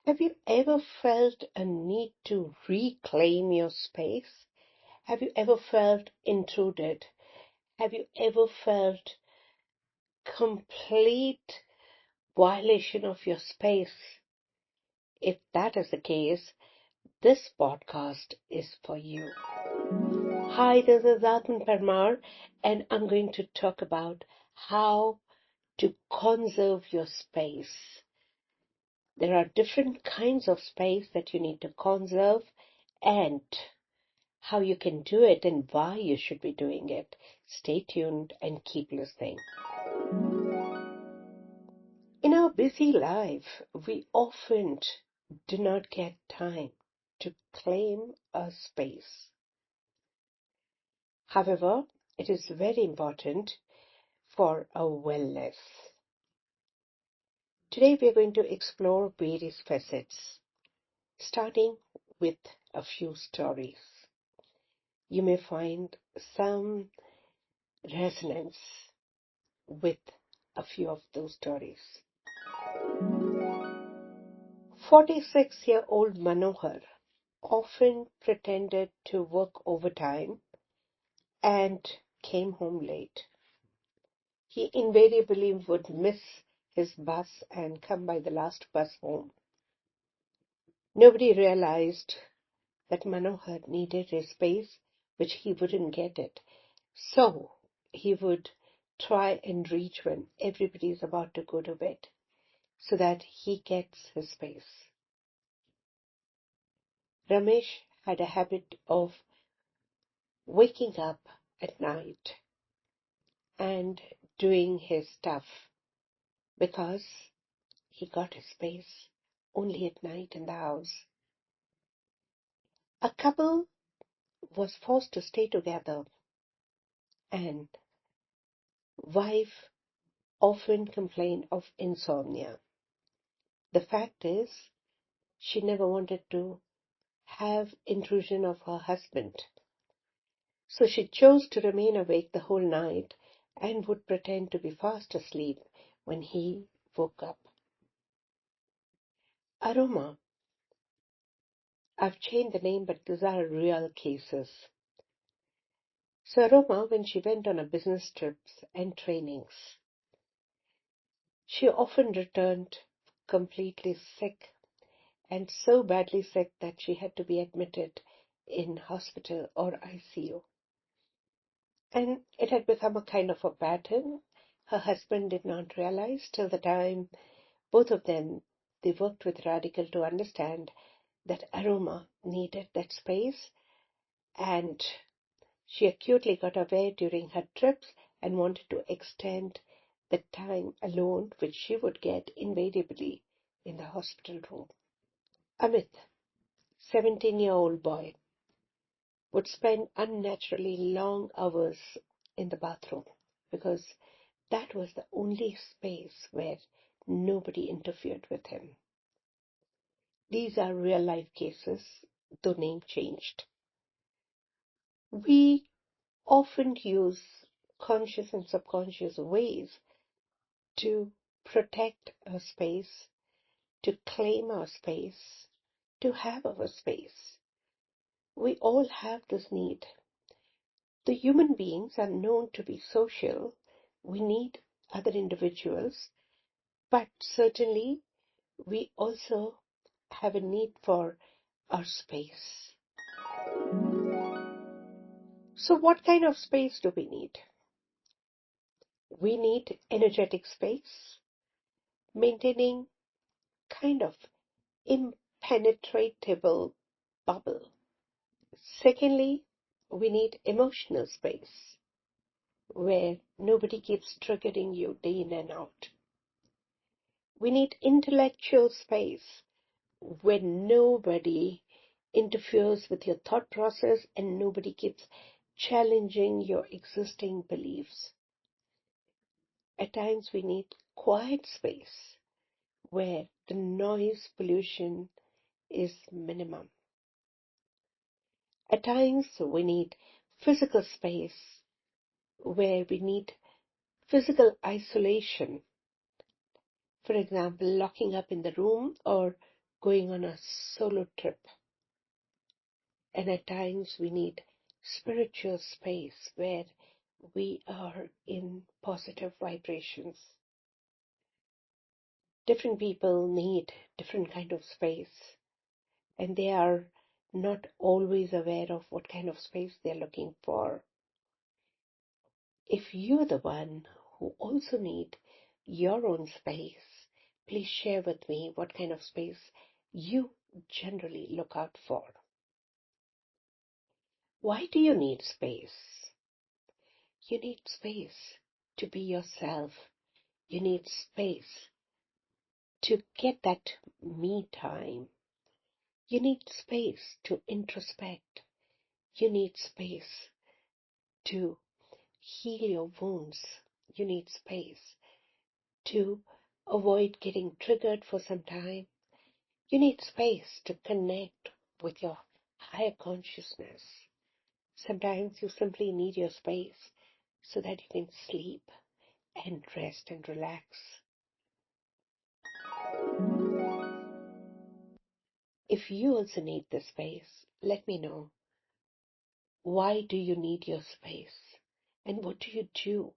Have you ever felt a need to reclaim your space? Have you ever felt intruded? Have you ever felt complete violation of your space? If that is the case, this podcast is for you. Hi, this is Aatmn Parmar, and I'm going to talk about how to conserve your space. There are different kinds of space that you need to conserve, and how you can do it and why you should be doing it. Stay tuned and keep listening. In our busy life, we often do not get time to claim a space. However, it is very important for our wellness. Today we are going to explore various facets, starting with a few stories. You may find some resonance with a few of those stories. 46-year-old Manohar often pretended to work overtime and came home late. He invariably would miss his bus and come by the last bus home. Nobody realized that Manohar needed his space, which he wouldn't get it. So he would try and reach when everybody is about to go to bed, so that he gets his space. Ramesh had a habit of waking up at night and doing his stuff because he got his space only at night in the house. A couple was forced to stay together, and wife often complained of insomnia. The fact is, she never wanted to have intrusion of her husband. So she chose to remain awake the whole night and would pretend to be fast asleep when he woke up. Aroma. I've changed the name, but these are real cases. So Aroma, when she went on a business trips and trainings, she often returned completely sick, and so badly sick that she had to be admitted in hospital or ICU. And it had become a kind of a pattern. Her husband did not realize till the time both of them, they worked with Redikall to understand that Aroma needed that space, and she acutely got aware during her trips and wanted to extend the time alone which she would get invariably in the hospital room. Amit, 17-year-old boy, would spend unnaturally long hours in the bathroom because that was the only space where nobody interfered with him. These are real life cases, though name changed. We often use conscious and subconscious ways to protect our space, to claim our space, to have our space. We all have this need. The human beings are known to be social. We need other individuals, but certainly we also have a need for our space. So what kind of space do we need? We need energetic space, maintaining kind of impenetrable bubble. Secondly, we need emotional space where nobody keeps triggering you day in and out. We need intellectual space where nobody interferes with your thought process and nobody keeps challenging your existing beliefs. At times we need quiet space where the noise pollution is minimum. At times we need physical space where we need physical isolation. For example, locking up in the room or going on a solo trip, and at times we need spiritual space where we are in positive vibrations. Different people need different kind of space, and they are not always aware of what kind of space they're looking for. If you're the one who also need your own space, please share with me what kind of space you generally look out for. Why do you need space? You need space to be yourself. You need space to get that me time. You need space to introspect. You need space to heal your wounds. You need space to avoid getting triggered for some time. You need space to connect with your higher consciousness. Sometimes you simply need your space so that you can sleep and rest and relax. If you also need the space, let me know. Why do you need your space? And what do you do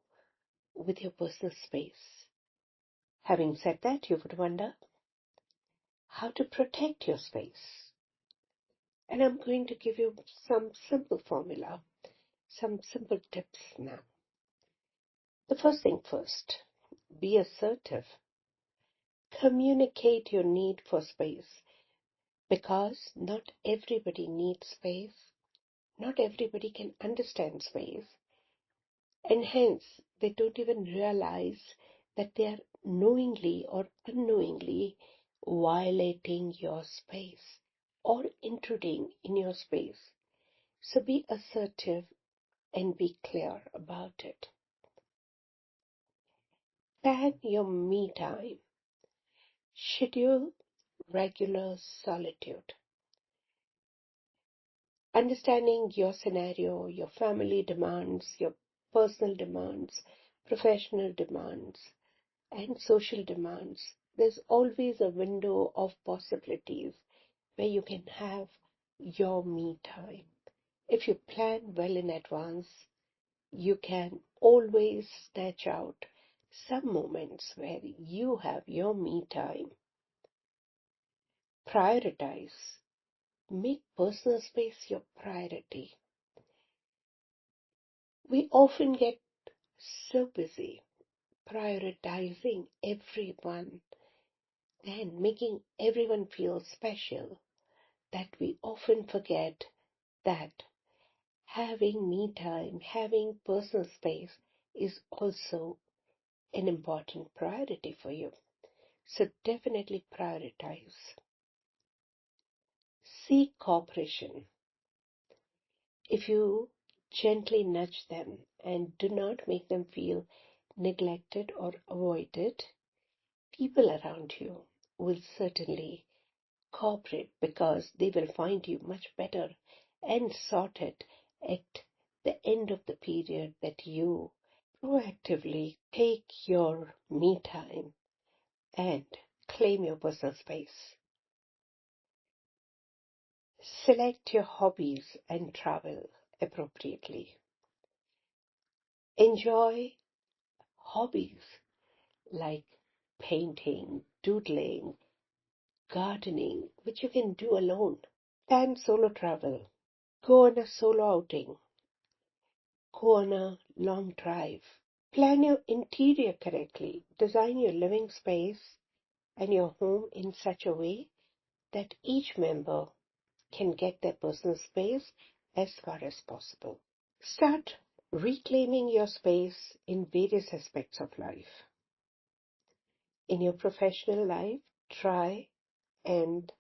with your personal space? Having said that, you would wonder how to protect your space. And I'm going to give you some simple formula, some simple tips now. The first thing first, be assertive. Communicate your need for space, because not everybody needs space. Not everybody can understand space, and hence they don't even realize that they are knowingly or unknowingly violating your space or intruding in your space. So be assertive and be clear about it. Plan your me time. Schedule regular solitude. Understanding your scenario, your family demands, your personal demands, professional demands, and social demands, there's always a window of possibilities where you can have your me time. If you plan well in advance, you can always snatch out some moments where you have your me time. Prioritize. Make personal space your priority. We often get so busy prioritizing everyone and making everyone feel special that we often forget that having me time, having personal space is also an important priority for you. So definitely prioritize. Seek cooperation. If you gently nudge them and do not make them feel neglected or avoided, people around you will certainly cooperate, because they will find you much better and sorted at the end of the period that you proactively take your me time and claim your personal space. Select your hobbies and travel appropriately. Enjoy hobbies like painting, doodling, gardening, which you can do alone. Plan solo travel. Go on a solo outing. Go on a long drive. Plan your interior correctly. Design your living space and your home in such a way that each member can get their personal space as far as possible. Start reclaiming your space in various aspects of life. In your professional life, try and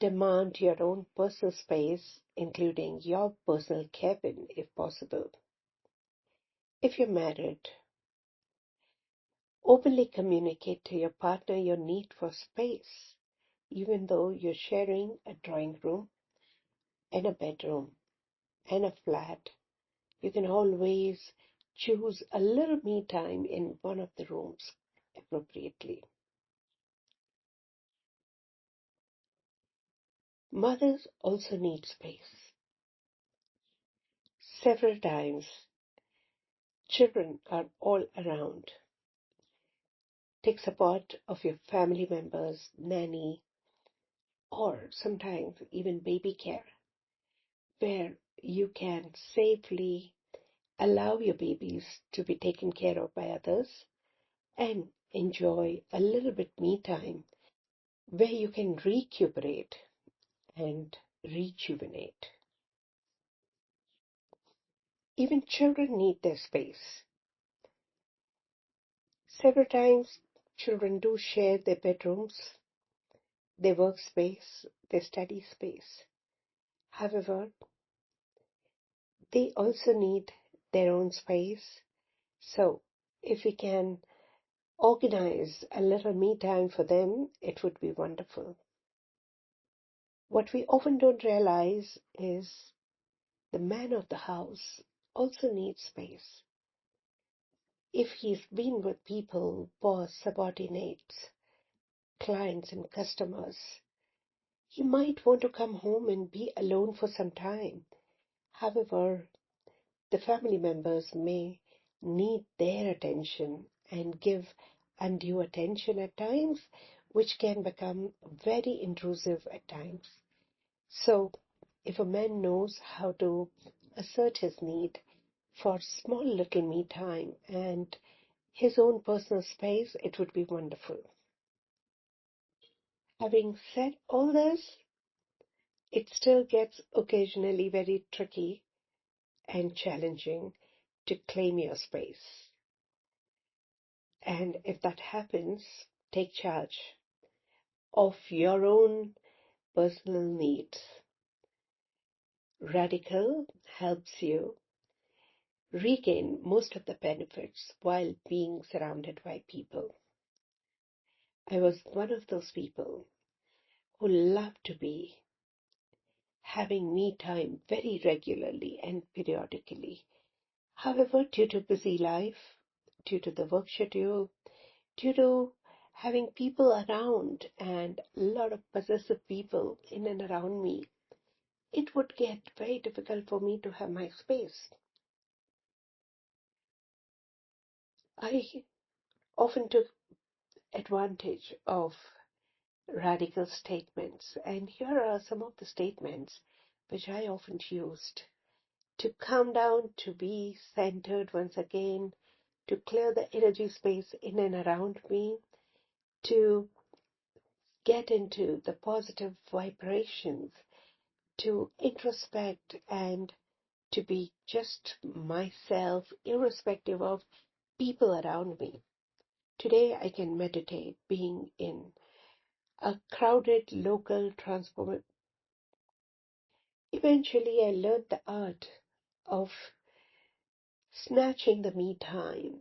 demand your own personal space, including your personal cabin if possible. If you're married, openly communicate to your partner your need for space, even though you're sharing a drawing room and a bedroom and a flat. You can always choose a little me time in one of the rooms appropriately. Mothers also need space. Several times, children are all around. Take support of your family members, nanny, or sometimes even baby care, where you can safely allow your babies to be taken care of by others and enjoy a little bit me time where you can recuperate and rejuvenate. Even children need their space. Several times, children do share their bedrooms, their workspace, their study space. However, they also need their own space. So, if we can organize a little me time for them, it would be wonderful. What we often don't realize is the man of the house also needs space. If he's been with people, boss, subordinates, clients, and customers, he might want to come home and be alone for some time. However, the family members may need their attention and give undue attention at times, which can become very intrusive at times. So, if a man knows how to assert his need for small little me time and his own personal space, it would be wonderful. Having said all this, it still gets occasionally very tricky and challenging to claim your space. And if that happens, take charge of your own personal needs. Redikall helps you regain most of the benefits while being surrounded by people. I was one of those people who loved to be having me time very regularly and periodically. However, due to busy life, due to the work schedule, due to having people around and a lot of possessive people in and around me, it would get very difficult for me to have my space. I often took advantage of radical statements, and here are some of the statements which I often used to calm down, to be centered once again, to clear the energy space in and around me, to get into the positive vibrations, to introspect and to be just myself, irrespective of people around me. Today I can meditate being in a crowded local transport. Eventually I learned the art of snatching the me time,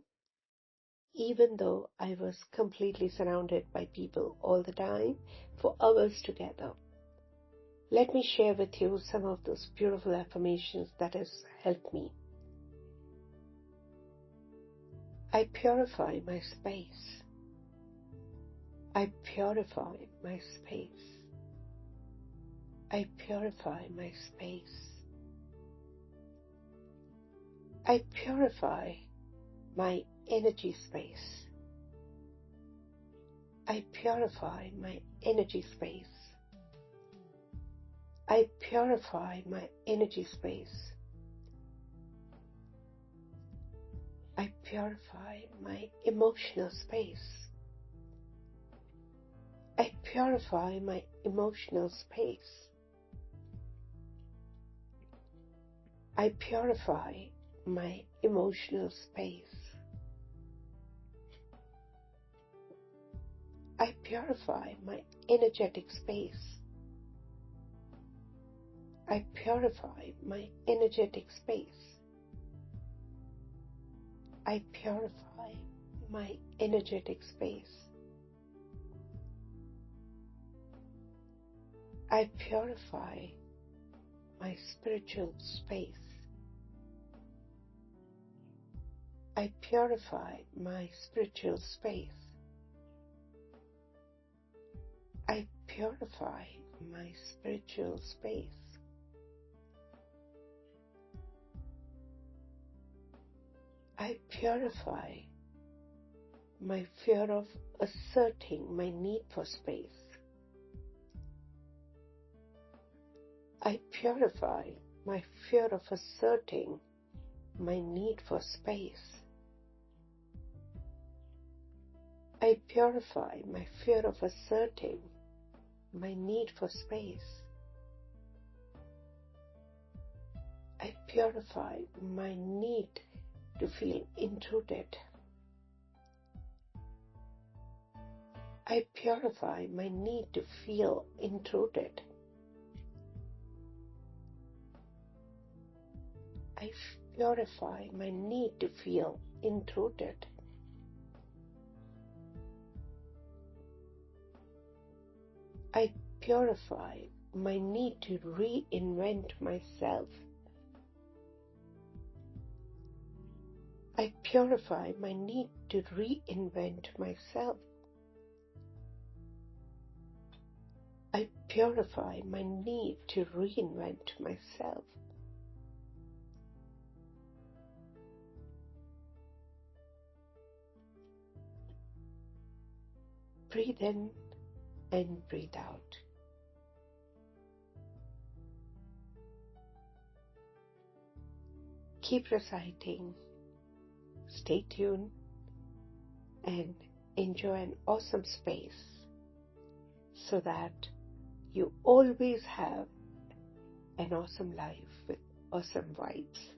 even though I was completely surrounded by people all the time for hours together. Let me share with you some of those beautiful affirmations that has helped me. I purify my space. I purify my space. I purify my space. I purify my energy space. I purify my energy space. I purify my energy space. I purify my emotional space. I purify my emotional space. I purify my emotional space. I purify my energetic space. I purify my energetic space. I purify my energetic space. I purify my spiritual space. I purify my spiritual space. I purify my spiritual space. I purify my fear of asserting my need for space. I purify my fear of asserting my need for space. I purify my fear of asserting my need for space. I purify my need to feel intruded. I purify my need to feel intruded. I purify my need to feel intruded. I purify my need to reinvent myself. I purify my need to reinvent myself. I purify my need to reinvent myself. Breathe in and breathe out. Keep reciting, stay tuned, and enjoy an awesome space so that you always have an awesome life with awesome vibes.